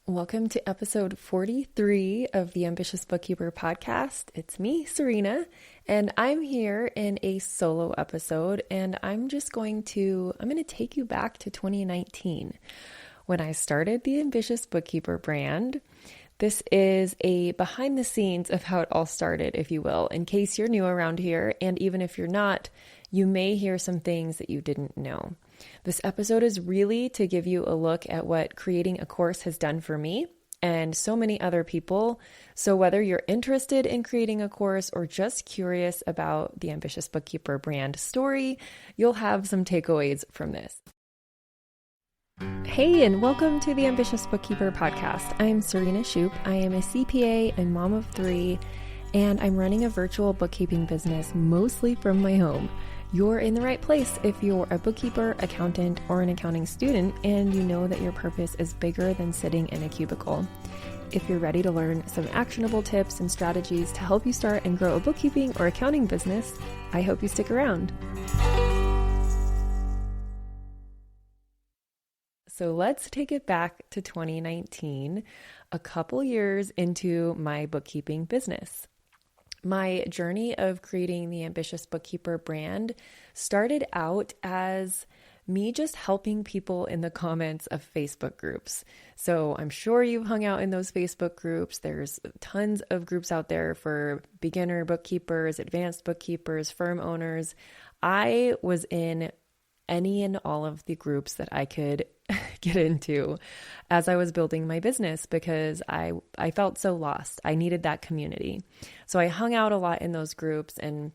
Welcome to episode 43 of the Ambitious Bookkeeper Podcast. It's me, Serena, and I'm here in a solo episode, and I'm going to take you back to 2019 when I started the Ambitious Bookkeeper Brand. This is a behind the scenes of how it all started, if you will, in case you're new around here, and even if you're not, you may hear some things that you didn't know. This episode is really to give you a look at what creating a course has done for me and so many other people. So whether you're interested in creating a course or just curious about the Ambitious Bookkeeper Brand story, you'll have some takeaways from this. Hey, and welcome to the Ambitious Bookkeeper Podcast. I'm Serena Shoup. I am a CPA and mom of 3, and I'm running a virtual bookkeeping business mostly from my home. You're in the right place if you're a bookkeeper, accountant, or an accounting student, and you know that your purpose is bigger than sitting in a cubicle. If you're ready to learn some actionable tips and strategies to help you start and grow a bookkeeping or accounting business, I hope you stick around. So let's take it back to 2019, a couple years into my bookkeeping business. My journey of creating the Ambitious Bookkeeper Brand started out as me just helping people in the comments of Facebook groups. So I'm sure you've hung out in those Facebook groups. There's tons of groups out there for beginner bookkeepers, advanced bookkeepers, firm owners. I was in any and all of the groups that I could get into as I was building my business because I felt so lost. I needed that community. So I hung out a lot in those groups, and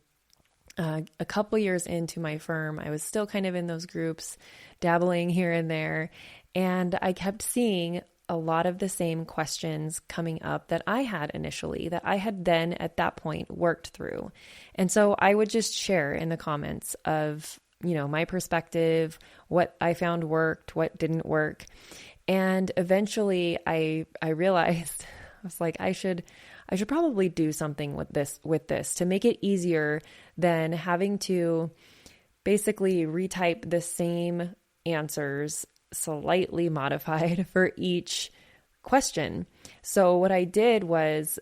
a couple years into my firm, I was still kind of in those groups, dabbling here and there, and I kept seeing a lot of the same questions coming up that I had initially, that I had then at that point worked through. And so I would just share in the comments of my perspective, what I found worked, what didn't work. And eventually I realized, I was like, I should probably do something with this to make it easier than having to basically retype the same answers slightly modified for each question. So what I did was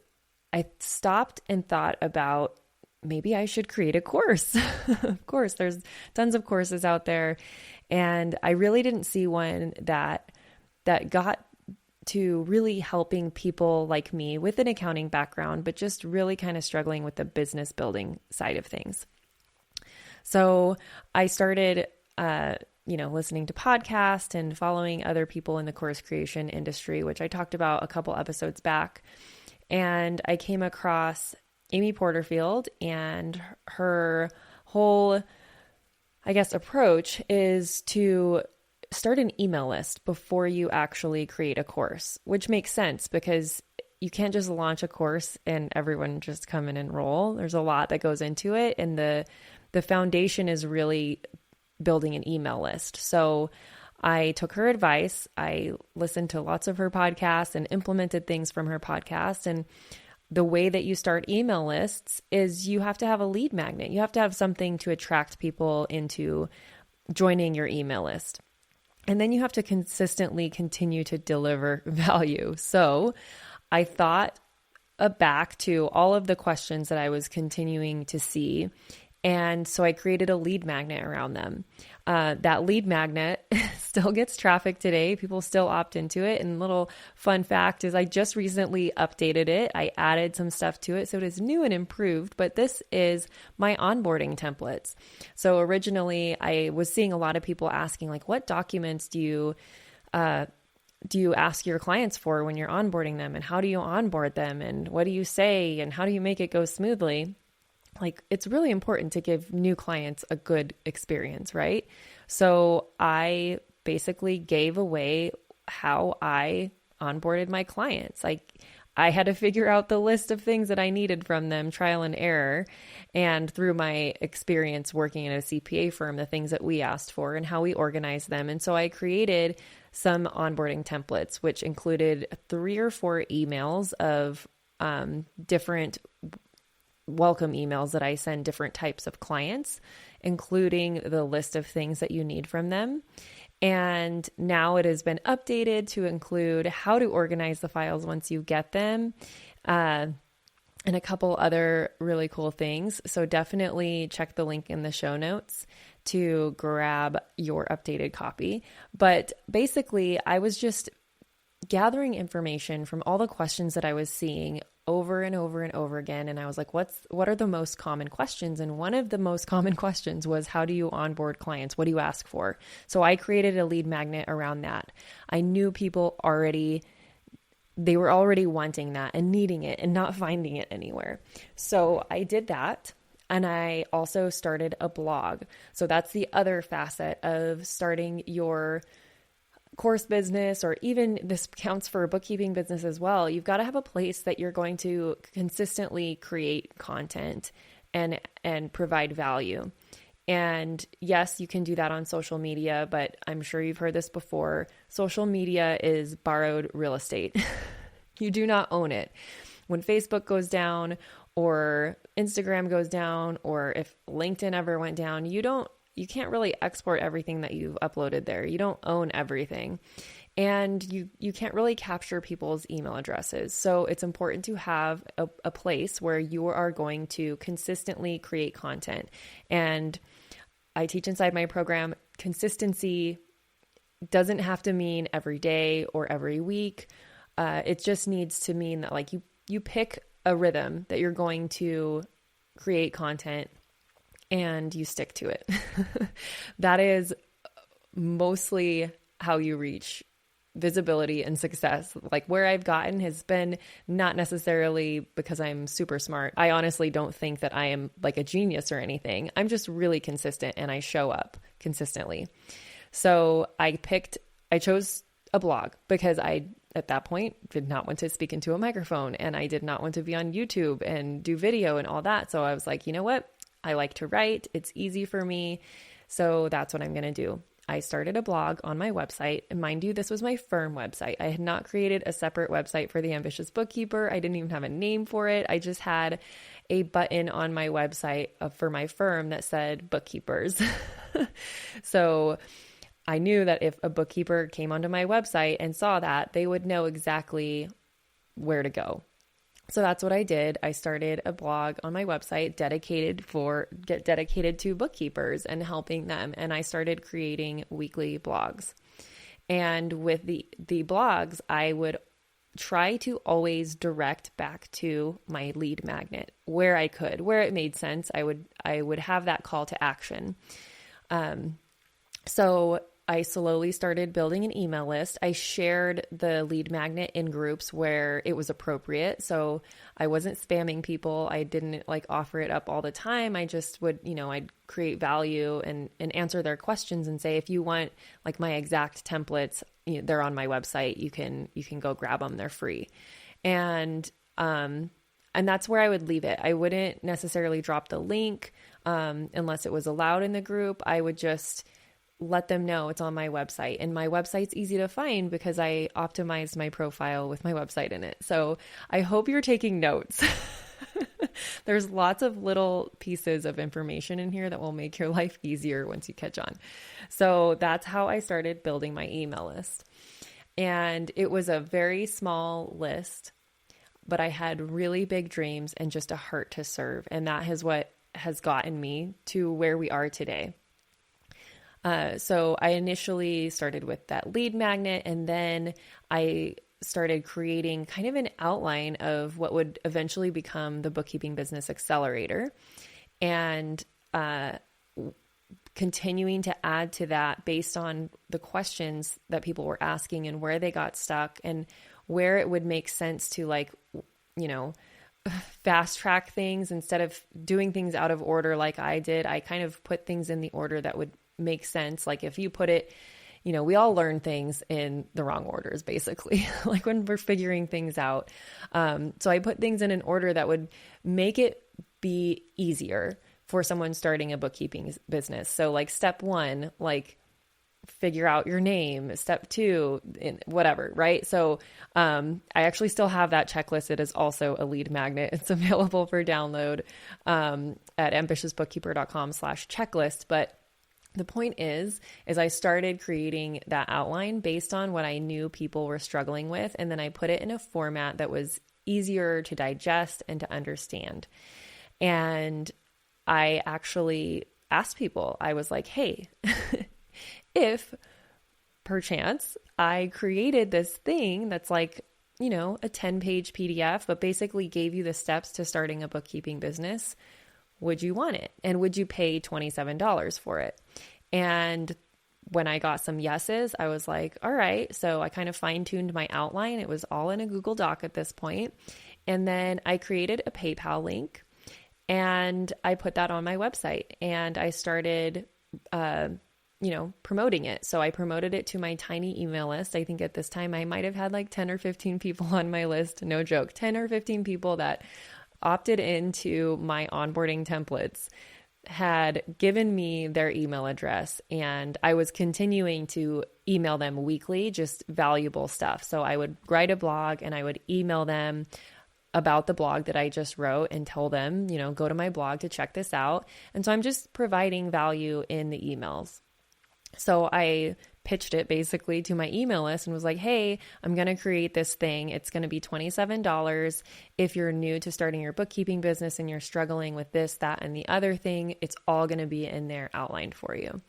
I stopped and thought about, maybe I should create a course. Of course, there's tons of courses out there. And I really didn't see one that got to really helping people like me with an accounting background, but just really kind of struggling with the business building side of things. So I started, listening to podcasts and following other people in the course creation industry, which I talked about a couple episodes back. And I came across Amy Porterfield, and her whole, approach is to start an email list before you actually create a course, which makes sense because you can't just launch a course and everyone just come and enroll. There's a lot that goes into it, and the foundation is really building an email list. So I took her advice. I listened to lots of her podcasts and implemented things from her podcast, and the way that you start email lists is you have to have a lead magnet. You have to have something to attract people into joining your email list. And then you have to consistently continue to deliver value. So I thought back to all of the questions that I was continuing to see. And so I created a lead magnet around them. That lead magnet still gets traffic today. People still opt into it. And little fun fact is I just recently updated it. I added some stuff to it. So it is new and improved, but this is my onboarding templates. So originally I was seeing a lot of people asking, like, what documents do you ask your clients for when you're onboarding them? And how do you onboard them? And what do you say? And how do you make it go smoothly? Like, it's really important to give new clients a good experience, right? So I basically gave away how I onboarded my clients. Like, I had to figure out the list of things that I needed from them, trial and error, and through my experience working in a CPA firm, the things that we asked for and how we organized them. And so I created some onboarding templates, which included 3 or 4 emails of different welcome emails that I send different types of clients, including the list of things that you need from them. And now it has been updated to include how to organize the files once you get them, and a couple other really cool things. So definitely check the link in the show notes to grab your updated copy. But basically, I was just gathering information from all the questions that I was seeing over and over and over again. And I was like, what are the most common questions? And one of the most common questions was, how do you onboard clients? What do you ask for? So I created a lead magnet around that. I knew people they were already wanting that and needing it and not finding it anywhere. So I did that. And I also started a blog. So that's the other facet of starting your course business, or even this counts for a bookkeeping business as well. You've got to have a place that you're going to consistently create content and provide value. And yes, you can do that on social media, but I'm sure you've heard this before. Social media is borrowed real estate. You do not own it. When Facebook goes down, or Instagram goes down, or if LinkedIn ever went down, you can't really export everything that you've uploaded there. You don't own everything. And you can't really capture people's email addresses. So it's important to have a place where you are going to consistently create content. And I teach inside my program, consistency doesn't have to mean every day or every week. It just needs to mean that, like, you pick a rhythm that you're going to create content and you stick to it. That is mostly how you reach visibility and success. Like, where I've gotten has been not necessarily because I'm super smart. I honestly don't think that I am like a genius or anything. I'm just really consistent and I show up consistently. So I chose a blog because at that point, did not want to speak into a microphone, and I did not want to be on YouTube and do video and all that. So I was like, you know what? I like to write. It's easy for me. So that's what I'm going to do. I started a blog on my website. And mind you, this was my firm website. I had not created a separate website for the Ambitious Bookkeeper. I didn't even have a name for it. I just had a button on my website for my firm that said bookkeepers. So I knew that if a bookkeeper came onto my website and saw that, they would know exactly where to go. So that's what I did. I started a blog on my website dedicated to bookkeepers and helping them. And I started creating weekly blogs. And with the blogs, I would try to always direct back to my lead magnet where I could, where it made sense. I would have that call to action. So I slowly started building an email list. I shared the lead magnet in groups where it was appropriate. So I wasn't spamming people. I didn't offer it up all the time. I just would, I'd create value and answer their questions and say, if you want my exact templates, they're on my website. You can go grab them. They're free. And that's where I would leave it. I wouldn't necessarily drop the link unless it was allowed in the group. I would just let them know it's on my website, and my website's easy to find because I optimized my profile with my website in it. So I hope you're taking notes. There's lots of little pieces of information in here that will make your life easier once you catch on. So that's how I started building my email list. And it was a very small list, but I had really big dreams and just a heart to serve. And that is what has gotten me to where we are today. So I initially started with that lead magnet, and then I started creating kind of an outline of what would eventually become the Bookkeeping Business Accelerator, and continuing to add to that based on the questions that people were asking and where they got stuck and where it would make sense to fast track things instead of doing things out of order like I did. I kind of put things in the order that would make sense. Like if you put it, we all learn things in the wrong orders, basically, like when we're figuring things out. So I put things in an order that would make it be easier for someone starting a bookkeeping business. So step 1, figure out your name. Step 2, whatever, right? So I actually still have that checklist. It is also a lead magnet. It's available for download at ambitiousbookkeeper.com/checklist. But The point is I started creating that outline based on what I knew people were struggling with. And then I put it in a format that was easier to digest and to understand. And I actually asked people, I was like, hey, if perchance I created this thing that's like, a 10-page PDF, but basically gave you the steps to starting a bookkeeping business, would you want it? And would you pay $27 for it? And when I got some yeses, I was like, all right. So I kind of fine-tuned my outline. It was all in a Google Doc at this point. And then I created a PayPal link and I put that on my website and I started, promoting it. So I promoted it to my tiny email list. I think at this time I might have had like 10 or 15 people on my list. No joke, 10 or 15 people that opted into my onboarding templates, had given me their email address, and I was continuing to email them weekly, just valuable stuff. So I would write a blog and I would email them about the blog that I just wrote and tell them, go to my blog to check this out. And so I'm just providing value in the emails. So I pitched it basically to my email list and was like, hey, I'm going to create this thing. It's going to be $27. If you're new to starting your bookkeeping business and you're struggling with this, that, and the other thing, it's all going to be in there outlined for you.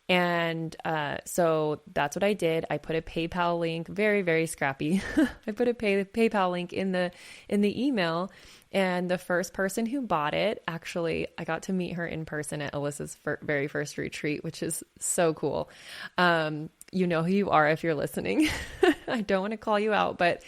And so that's what I did. I put a PayPal link, very, very scrappy. I put a PayPal link in the email. And the first person who bought it, actually, I got to meet her in person at Alyssa's very first retreat, which is so cool. You know who you are if you're listening. I don't want to call you out, but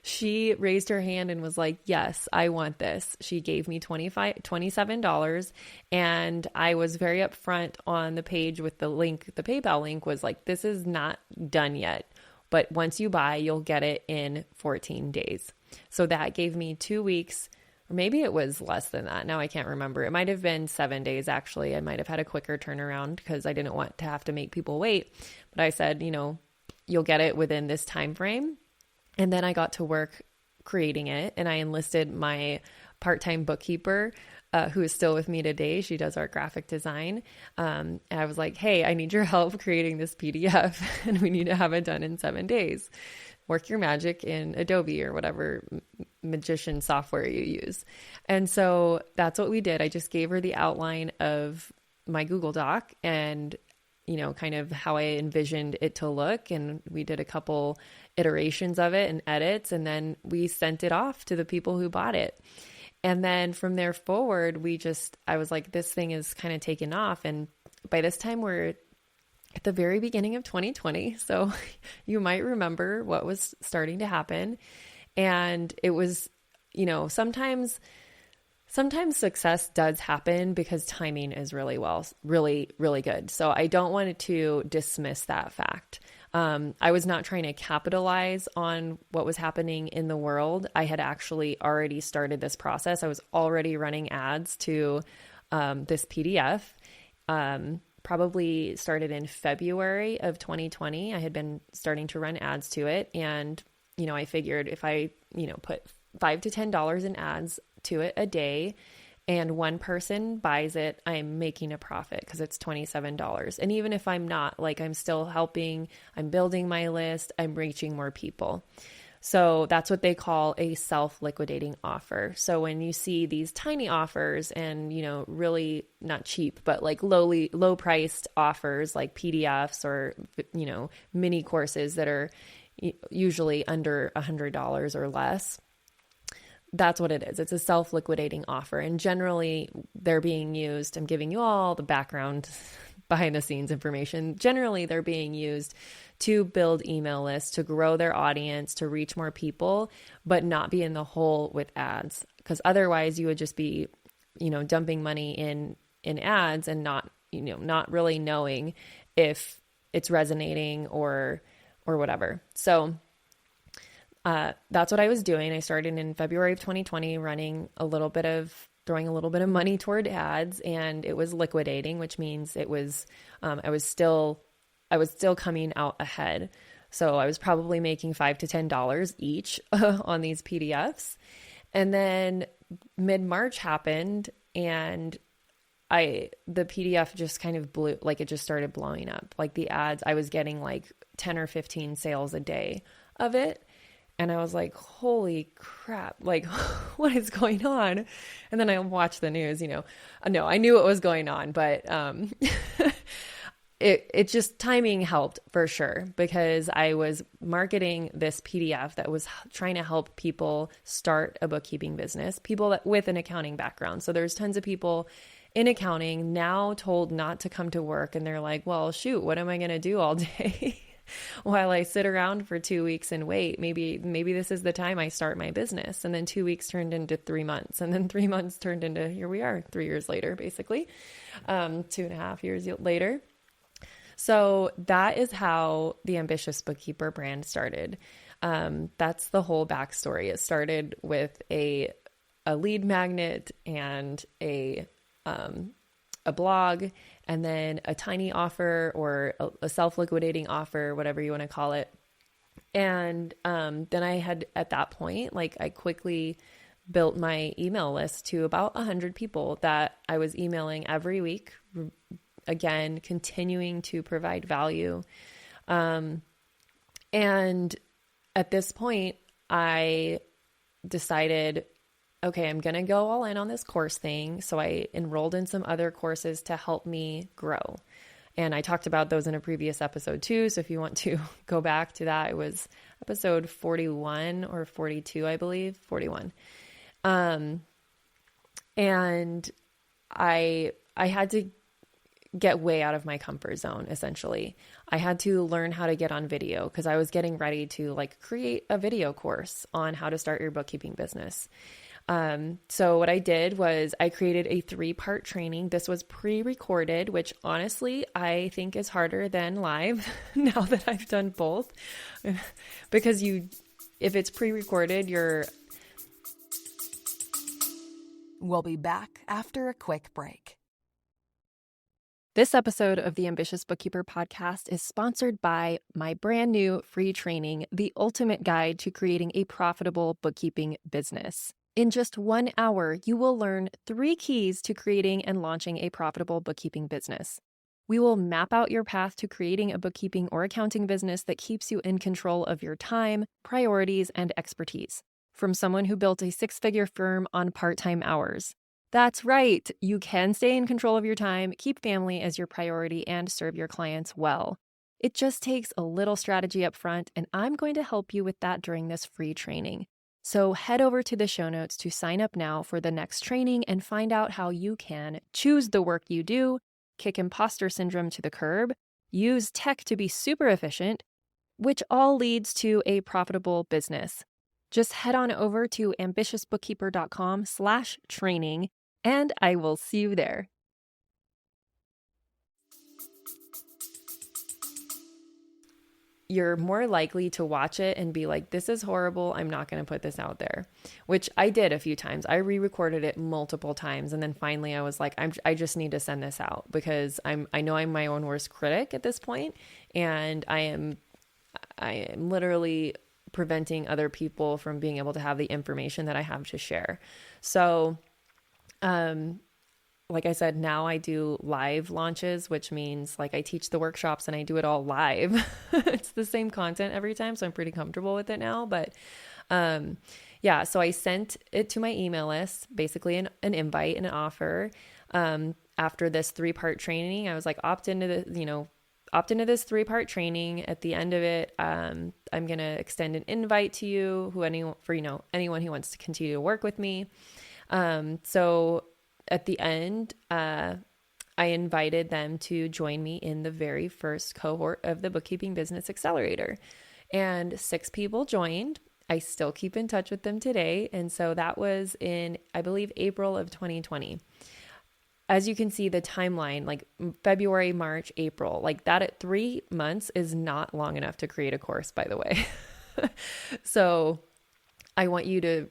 she raised her hand and was like, yes, I want this. She gave me $27. And I was very upfront on the page with the link. The PayPal link was like, this is not done yet, but once you buy, you'll get it in 14 days. So that gave me 2 weeks. Or maybe it was less than that. Now I can't remember. It might have been 7 days, actually. I might have had a quicker turnaround because I didn't want to have to make people wait. But I said, you'll get it within this time frame. And then I got to work creating it. And I enlisted my part-time bookkeeper, who is still with me today. She does our graphic design. And I was like, hey, I need your help creating this PDF. And we need to have it done in 7 days. Work your magic in Adobe or whatever magician software you use. And so that's what we did. I just gave her the outline of my Google Doc and, kind of how I envisioned it to look. And we did a couple iterations of it and edits, and then we sent it off to the people who bought it. And then from there forward, I was like, this thing is kind of taken off. And by this time we're at the very beginning of 2020. So you might remember what was starting to happen. And it was, sometimes success does happen because timing is really good. So I don't want to dismiss that fact. I was not trying to capitalize on what was happening in the world. I had actually already started this process. I was already running ads to this PDF. Probably started in February of 2020. I had been starting to run ads to it. And, I figured if I, put $5 to $10 in ads to it a day and one person buys it, I'm making a profit because it's $27. And even if I'm not, I'm still helping, I'm building my list, I'm reaching more people. So that's what they call a self-liquidating offer. So when you see these tiny offers and, really not cheap, but low priced offers like PDFs or, mini courses that are usually under $100 or less, that's what it is. It's a self-liquidating offer. And generally they're being used, I'm giving you all the background behind the scenes information. Generally they're being used to build email lists, to grow their audience, to reach more people, but not be in the hole with ads. Because otherwise you would just be, dumping money in ads and not really knowing if it's resonating or whatever. So that's what I was doing. I started in February of 2020, throwing a little bit of money toward ads, and it was liquidating, which means it was, I was still coming out ahead. So I was probably making $5 to $10 each on these PDFs. And then mid-March happened and the PDF just kind of blew, like it just started blowing up. Like the ads, I was getting like 10 or 15 sales a day of it. And I was like, holy crap, like what is going on? And then I watched the news, no, I knew what was going on, but it just timing helped for sure, because I was marketing this PDF that was trying to help people start a bookkeeping business, people with an accounting background. So there's tons of people in accounting now told not to come to work. And they're like, well, shoot, what am I going to do all day while I sit around for 2 weeks and wait? Maybe this is the time I start my business. And then 2 weeks turned into 3 months. And then 3 months turned into, here we are 3 years later, basically, 2.5 years later. So that is how the Ambitious Bookkeeper brand started. That's the whole backstory. It started with a lead magnet and a blog, and then a tiny offer or a self-liquidating offer, whatever you want to call it. And then I had, at that point, like I quickly built my email list to about 100 people that I was emailing every week. Again, continuing to provide value. And at this point, I decided, okay, I'm going to go all in on this course thing. So I enrolled in some other courses to help me grow. And I talked about those in a previous episode too. So if you want to go back to that, it was episode 41 or 42, I believe, 41. And I had to get way out of my comfort zone. Essentially, I had to learn how to get on video, because I was getting ready to like create a video course on how to start your bookkeeping business. So what I did was I created a 3-part training. This was pre-recorded, which honestly, I think is harder than live now that I've done both, because if it's pre-recorded, We'll be back after a quick break. This episode of the Ambitious Bookkeeper Podcast is sponsored by my brand new free training, The Ultimate Guide to Creating a Profitable Bookkeeping Business. In just 1 hour, you will learn 3 keys to creating and launching a profitable bookkeeping business. We will map out your path to creating a bookkeeping or accounting business that keeps you in control of your time, priorities, and expertise. From someone who built a 6-figure firm on part-time hours. That's right. You can stay in control of your time, keep family as your priority, and serve your clients well. It just takes a little strategy up front, and I'm going to help you with that during this free training. So head over to the show notes to sign up now for the next training and find out how you can choose the work you do, kick imposter syndrome to the curb, use tech to be super efficient, which all leads to a profitable business. Just head on over to ambitiousbookkeeper.com/training, and I will see you there. You're more likely to watch it and be like, this is horrible, I'm not going to put this out there, which I did a few times. I re-recorded it multiple times. And then finally I was like, I just need to send this out, because I know I'm my own worst critic at this point, and I am literally preventing other people from being able to have the information that I have to share. So, like I said, now I do live launches, which means like I teach the workshops and I do it all live. It's the same content every time, so I'm pretty comfortable with it now. But yeah, so I sent it to my email list, basically an invite and an offer. After this 3-part training, I was like, opt into this 3-part training. At the end of it, I'm going to extend an invite to you, anyone who wants to continue to work with me. So at the end, I invited them to join me in the very first cohort of the Bookkeeping Business Accelerator, and 6 people joined. I still keep in touch with them today. And so that was in, I believe, April of 2020. As you can see, the timeline, like February, March, April, like that at 3 months is not long enough to create a course, by the way. So I want you to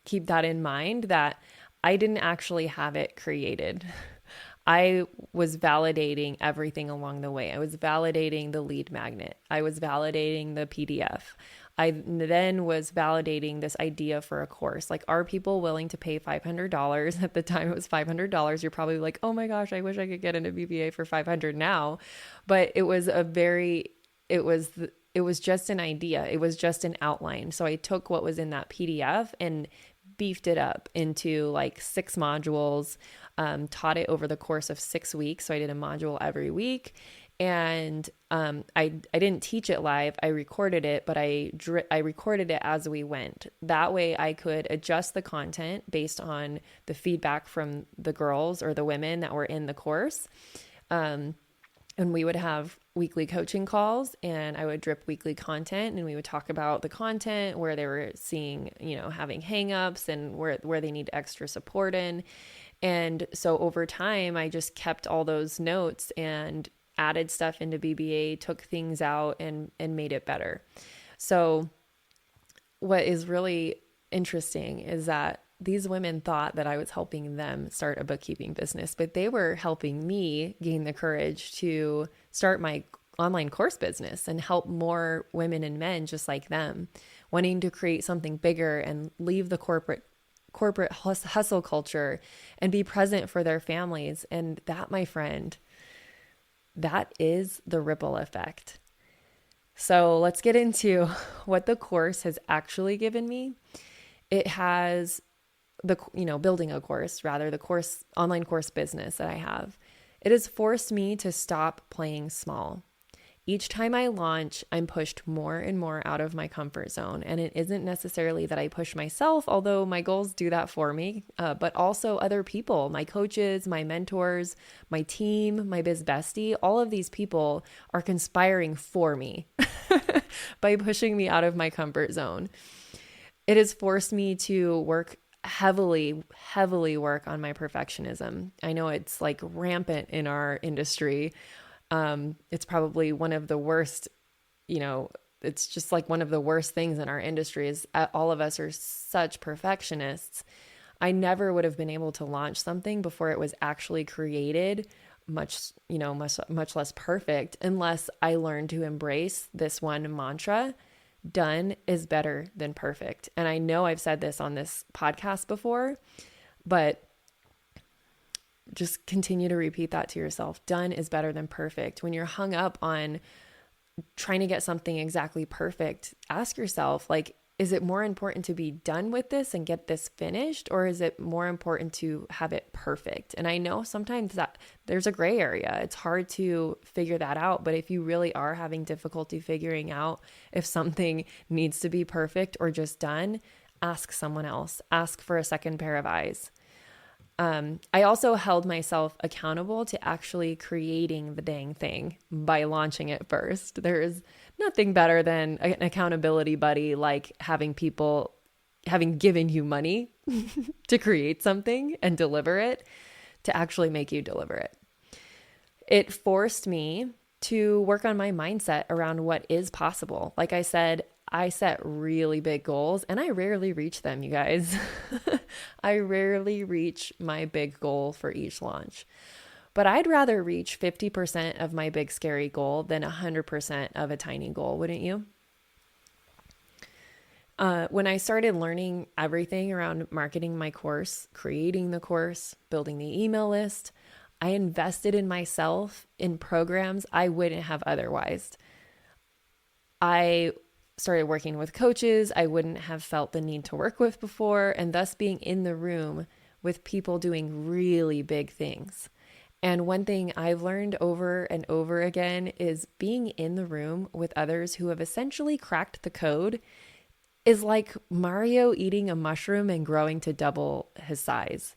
keep that in mind, that I didn't actually have it created. I was validating everything along the way. I was validating the lead magnet. I was validating the PDF. I then was validating this idea for a course. Like, are people willing to pay $500? At the time it was $500. You're probably like, oh my gosh, I wish I could get into BBA for $500 now. But it was it was just an idea. It was just an outline. So I took what was in that PDF and beefed it up into like 6 modules, taught it over the course of 6 weeks. So I did a module every week. And I didn't teach it live. I recorded it, but I recorded it as we went. That way I could adjust the content based on the feedback from the girls or the women that were in the course. And we would have weekly coaching calls, and I would drip weekly content, and we would talk about the content, where they were seeing, having hangups and where they need extra support in. And so over time, I just kept all those notes and added stuff into BBA, took things out and made it better. So what is really interesting is that these women thought that I was helping them start a bookkeeping business, but they were helping me gain the courage to start my online course business and help more women and men just like them, wanting to create something bigger and leave the corporate hustle culture and be present for their families. And that, my friend, that is the ripple effect. So let's get into what the course has actually given me. It has building a course, rather, the course, online course business that I have. It has forced me to stop playing small. Each time I launch, I'm pushed more and more out of my comfort zone. And it isn't necessarily that I push myself, although my goals do that for me, but also other people, my coaches, my mentors, my team, my biz bestie. All of these people are conspiring for me by pushing me out of my comfort zone. It has forced me to work heavily work on my perfectionism. I know it's like rampant in our industry. It's probably one of the worst, it's just like one of the worst things in our industry is all of us are such perfectionists. I never would have been able to launch something before it was actually created, much less perfect, unless I learned to embrace this one mantra: done is better than perfect. And I know I've said this on this podcast before, but just continue to repeat that to yourself. Done is better than perfect. When you're hung up on trying to get something exactly perfect, ask yourself, like, is it more important to be done with this and get this finished, or is it more important to have it perfect? And I know sometimes that there's a gray area. It's hard to figure that out. But if you really are having difficulty figuring out if something needs to be perfect or just done, ask someone else. Ask for a second pair of eyes. I also held myself accountable to actually creating the dang thing by launching it first. There is nothing better than an accountability buddy, like having given you money to create something and deliver it, to actually make you deliver it. It forced me to work on my mindset around what is possible. Like I said, I set really big goals and I rarely reach them, you guys. I rarely reach my big goal for each launch. But I'd rather reach 50% of my big scary goal than 100% of a tiny goal, wouldn't you? When I started learning everything around marketing my course, creating the course, building the email list, I invested in myself in programs I wouldn't have otherwise. I started working with coaches I wouldn't have felt the need to work with before, and thus being in the room with people doing really big things. And one thing I've learned over and over again is being in the room with others who have essentially cracked the code is like Mario eating a mushroom and growing to double his size.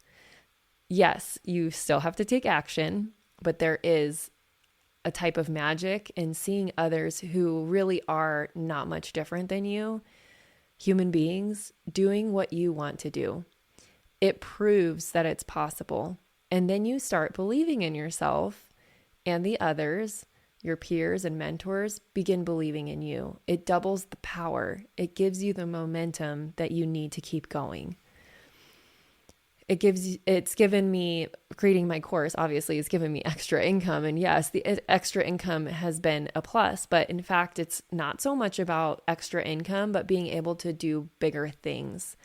Yes, you still have to take action, but there is a type of magic in seeing others who really are not much different than you, human beings, doing what you want to do. It proves that it's possible. And then you start believing in yourself, and the others, your peers and mentors, begin believing in you. It doubles the power. It gives you the momentum that you need to keep going. it's given me, creating my course obviously has given me extra income. And yes, the extra income has been a plus, but in fact, it's not so much about extra income, but being able to do bigger things,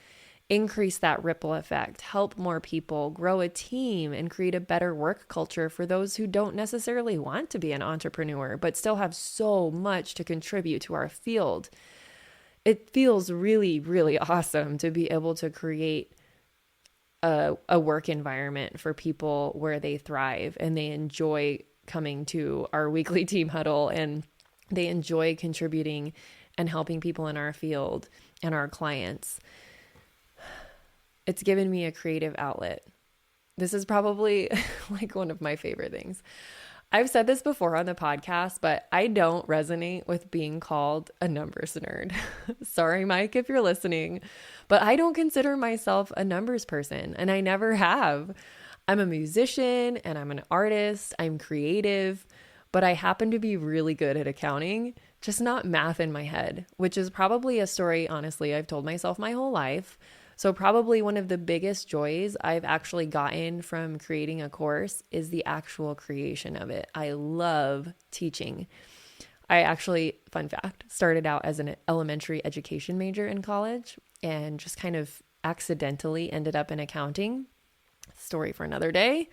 increase that ripple effect, help more people, grow a team, and create a better work culture for those who don't necessarily want to be an entrepreneur, but still have so much to contribute to our field. It feels really, really awesome to be able to create a work environment for people where they thrive and they enjoy coming to our weekly team huddle, and they enjoy contributing and helping people in our field and our clients. It's given me a creative outlet. This is probably like one of my favorite things. I've said this before on the podcast, but I don't resonate with being called a numbers nerd. Sorry, Mike, if you're listening, but I don't consider myself a numbers person, and I never have. I'm a musician and I'm an artist. I'm creative, but I happen to be really good at accounting, just not math in my head, which is probably a story, honestly, I've told myself my whole life. So probably one of the biggest joys I've actually gotten from creating a course is the actual creation of it. I love teaching. I actually, fun fact, started out as an elementary education major in college and just kind of accidentally ended up in accounting. Story for another day.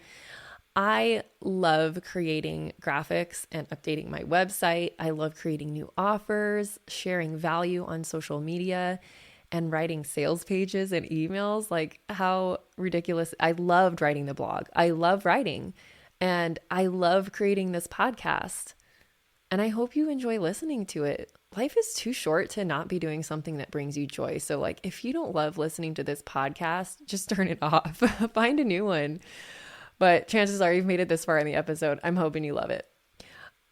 I love creating graphics and updating my website. I love creating new offers, sharing value on social media, and writing sales pages and emails. Like, how ridiculous. I loved writing the blog. I love writing, and I love creating this podcast. And I hope you enjoy listening to it. Life is too short to not be doing something that brings you joy. So like, if you don't love listening to this podcast, just turn it off. Find a new one. But chances are you've made it this far in the episode. I'm hoping you love it.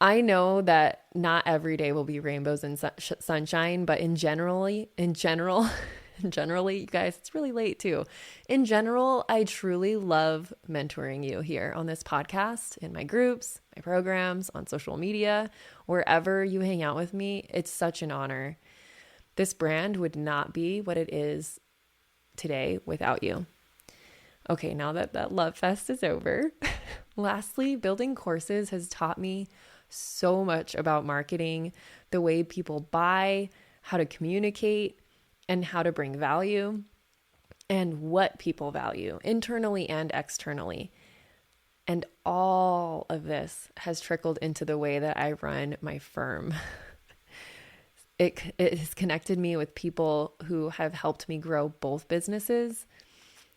I know that not every day will be rainbows and sunshine, but generally, you guys, it's really late too. In general, I truly love mentoring you here on this podcast, in my groups, my programs, on social media, wherever you hang out with me. It's such an honor. This brand would not be what it is today without you. Okay, now that love fest is over. Lastly, building courses has taught me so much about marketing, the way people buy, how to communicate, and how to bring value, and what people value internally and externally. And all of this has trickled into the way that I run my firm. It has connected me with people who have helped me grow both businesses.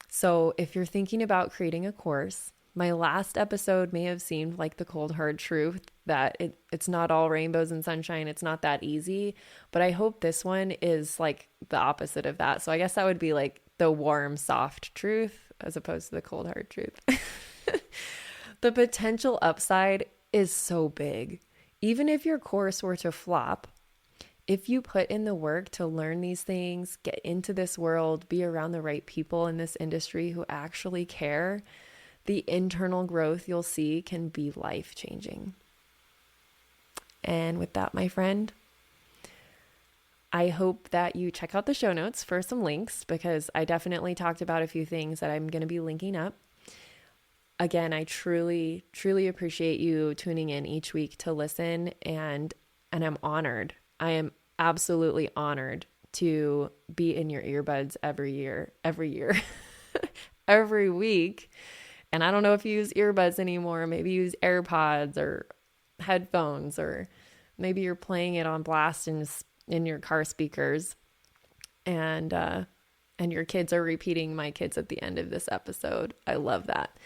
So if you're thinking about creating a course, my last episode may have seemed like the cold, hard truth that it's not all rainbows and sunshine. It's not that easy. But I hope this one is like the opposite of that. So I guess that would be like the warm, soft truth as opposed to the cold, hard truth. The potential upside is so big. Even if your course were to flop, if you put in the work to learn these things, get into this world, be around the right people in this industry who actually care, the internal growth you'll see can be life-changing. And with that, my friend, I hope that you check out the show notes for some links, because I definitely talked about a few things that I'm going to be linking up. Again, I truly, truly appreciate you tuning in each week to listen, and I'm honored. I am absolutely honored to be in your earbuds every week. And I don't know if you use earbuds anymore. Maybe you use AirPods or headphones, or maybe you're playing it on blast in your car speakers. And your kids are repeating my kids at the end of this episode. I love that.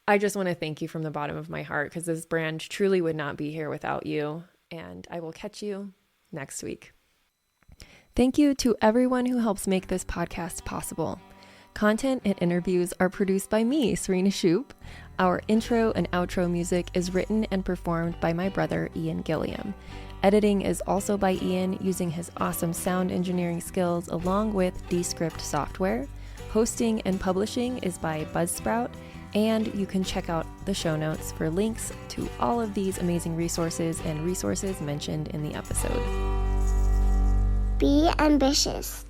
I just want to thank you from the bottom of my heart, because this brand truly would not be here without you. And I will catch you next week. Thank you to everyone who helps make this podcast possible. Content and interviews are produced by me, Serena Shoup. Our intro and outro music is written and performed by my brother, Ian Gilliam. Editing is also by Ian, using his awesome sound engineering skills along with Descript software. Hosting and publishing is by Buzzsprout, and you can check out the show notes for links to all of these amazing resources and resources mentioned in the episode. Be ambitious.